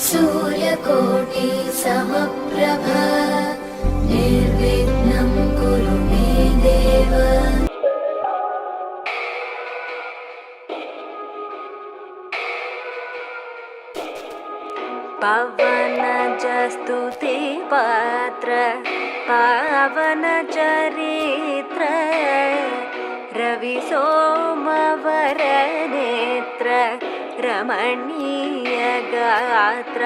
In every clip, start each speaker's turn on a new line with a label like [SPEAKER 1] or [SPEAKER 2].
[SPEAKER 1] सूर्यकोटि समप्रभ निर्विघ्नं कुरु मे देव।
[SPEAKER 2] पवनजस्तुति पात्र पावन चरित्र रवि सोमवर नेत्र रमणीय गात्र।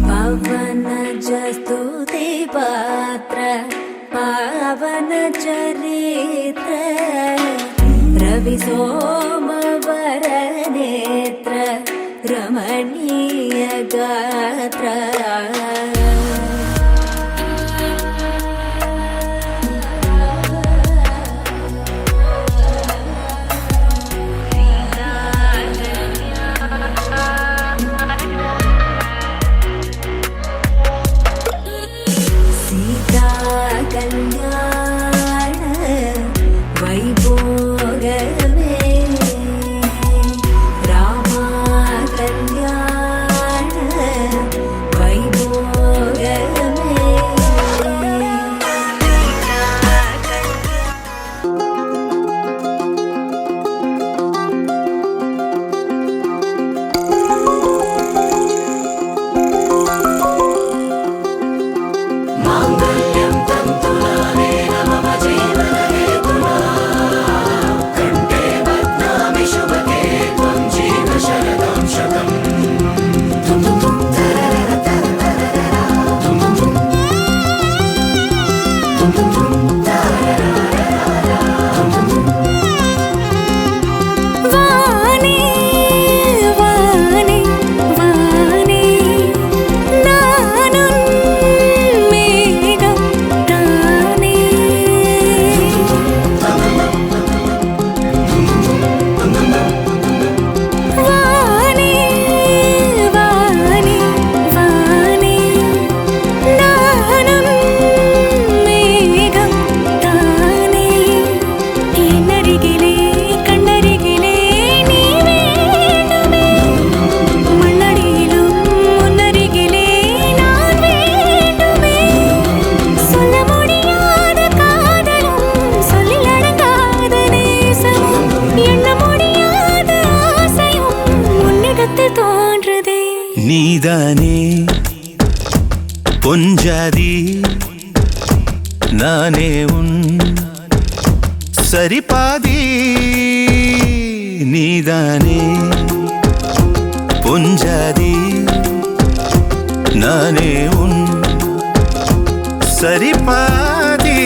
[SPEAKER 2] पवनजस्तुति पात्र पावन चरित्र रवि सोमवर नेत्र रमणीय गात्र। सीता कल्याण वैभोगमे
[SPEAKER 3] நீதானே பொஞ்சாதி நானே உன் சரிபாதி நீதானே பொஞ்சாதி நானே உன் சரிபாதி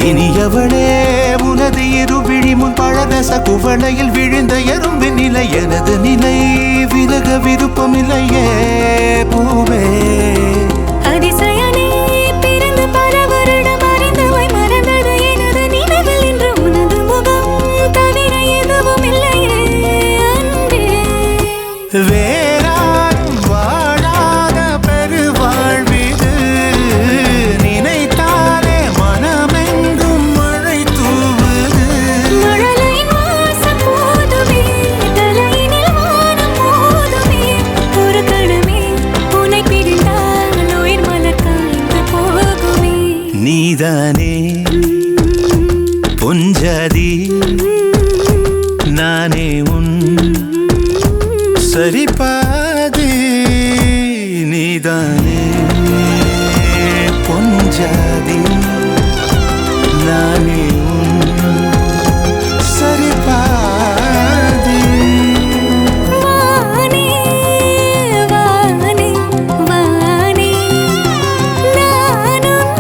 [SPEAKER 3] இனியவளே உனது இருவிழி முன் பழரச குவளையில் விழுந்த எறும்பின் நிலை எனது நிலை விலக விருப்பமில்லையே பூவே
[SPEAKER 2] அதிசயனே பிறந்து பல வருடம் அறிந்தவை மறந்தது எனது நினைவில் இன்று உனது முகம் தவிர எதுவும் இல்லையே அன்பே
[SPEAKER 3] வேறாரும் வாழாத பெருவாழ்விது நினைத்தாலே மனமெங்கும் மழை தூவுது
[SPEAKER 2] மழலையின் வாசம் போதுமே தலையினில் வானம் போதுமே ஒரு கணமே உன்னை பிரிந்தால் உயிர் மலர் காய்ந்து போகுமே
[SPEAKER 3] நீதானே பொஞ்சாதி நானே உன் சரிபாதி நீதானே பொஞ்சாதி நானே உன் சரிபாதி
[SPEAKER 2] வானே வானே வானே நானும்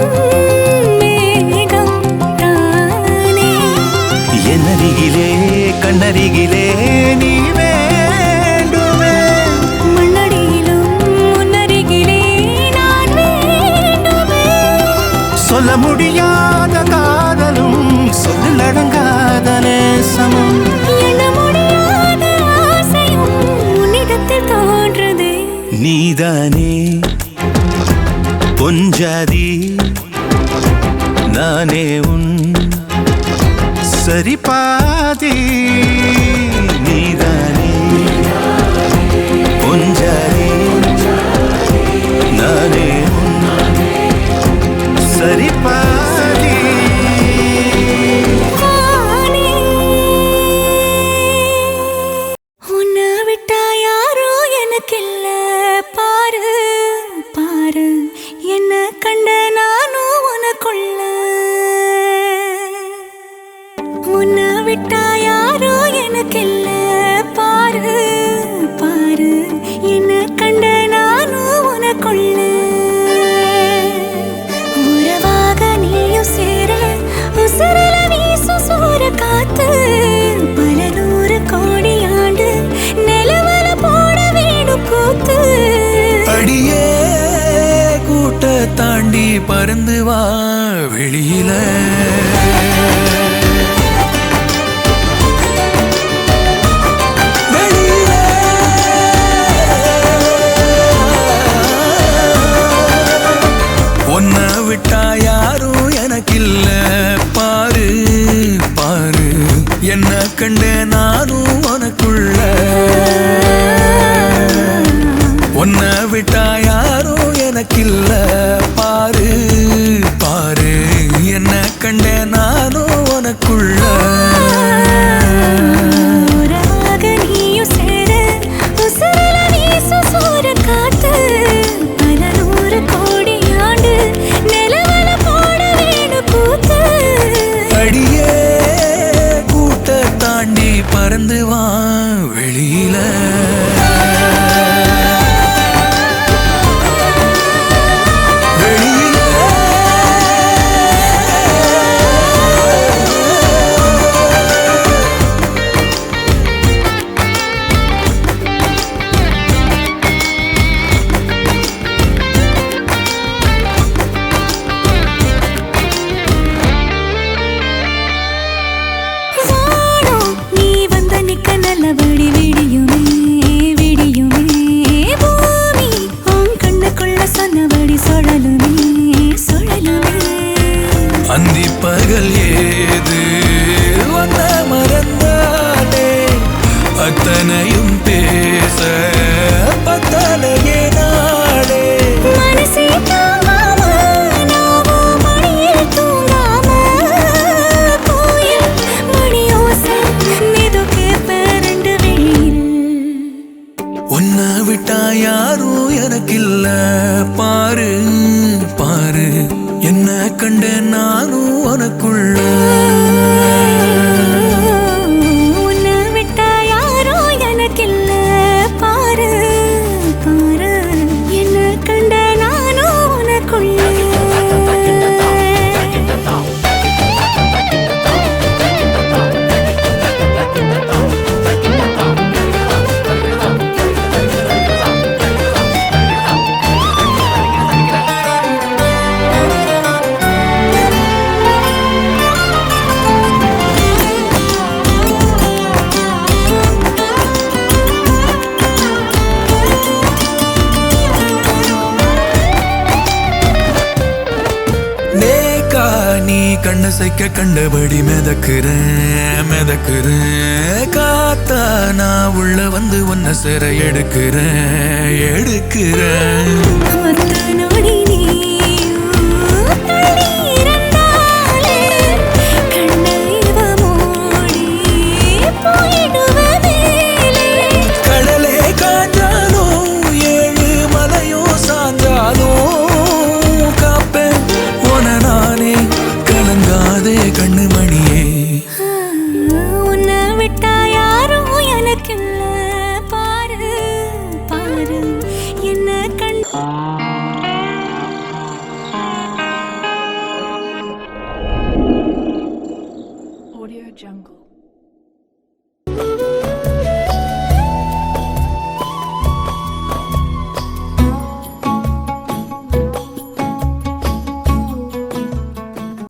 [SPEAKER 3] முடியாத காதலும் சொல்லடங்காத நேசமும்
[SPEAKER 2] எண்ண முடியாத ஆசையும் உன்னிடத்தில் தோன்றுதே.
[SPEAKER 3] நீதானே பொஞ்சாதி நானே உன் சரிபாதி. நீதானே பொஞ்சாதி நானே உன் சரிபாதி.
[SPEAKER 2] வானே, உன்னை விட்டா யாரோ எனக்கில்ல. பாரு பாரு என்ன கண்ட நானும் உனக்குள்ள. உன்னை விட்டா யாரோ எனக்கில்ல. பாரு பாரு என்ன கண்ட நானும் உனக்குள்ள. உறவாக நீயும் சேர உசுரல வீசும் சூற காத்து. பல 100 கோடி ஆண்டு நிலவல போட வேணும் கூத்து.
[SPEAKER 4] அடியே கூட்ட தாண்டி பறந்து வா வெளியில. உன்னை விட்டா யாரும் எனக்கில்ல. பாரு பாரு என்ன கண்ட நானும் உனக்குள்ள. உன்னை விட்டா யாரும் எனக்கில்ல. பாரு பாரு என்ன கண்ட நானும் உனக்குள்ள.
[SPEAKER 2] உறவாக நீயும் சேர உசுரல வீசும் சூற காத்து. பல 100 கோடி ஆண்டு நிலவல போட வேணும் கூத்து.
[SPEAKER 4] அடியே கூட்ட தாண்டி பறந்து வா வெளியில.
[SPEAKER 2] வானம் நீ வந்த நிக்க நல்லபடி விடியுமே விடியுமே. பூமி உன் கண்ணுக்குள்ள சொன்னபடி சுழலுமே சுழலுமே.
[SPEAKER 4] அந்தி பகல் ஏது வந்த மறந்தானே. அத்தனையும் பேச பத்தனையே நாளே.
[SPEAKER 2] மனசே தாங்காம நாவும் மடியில் தூங்காம. கோயில் மணியோசை மிதுக்கே பேரண்டு வெளியில்.
[SPEAKER 4] உன்னை விட்டா யாரும் எனக்கில்ல. பாரு பாரு என்ன கண்ட நானும் உனக்குள்ள.
[SPEAKER 2] உன்னை விட்டா யாரோ எனக்கில்ல. பாரு பாரு என்ன கண்ட நானும் உனக்குள்ள.
[SPEAKER 4] நேக்கா நீ கண்ணசைக்க கண்டபடி மிதக்குறேன் மிதக்குறேன். காத்தா நான் உள்ள வந்து உன்னை சிறை எடுக்கிறேன் எடுக்கிறேன்.
[SPEAKER 2] ஒத்த நொடி நீயும் தள்ளி இருந்தாலே கண்ணை இவ மூடி போயிடுவ மேலே.
[SPEAKER 4] கடலே காஞ்சாலும் 7 மலையும் சாஞ்சாலும் காப்பேன் உன நானே. கலங்காதே கண்ணு மணியே.
[SPEAKER 2] உன்னை விட்டா யாரும் எனக்கில்ல. பாரு பாரு என்ன கண்.
[SPEAKER 5] Audio Jungle.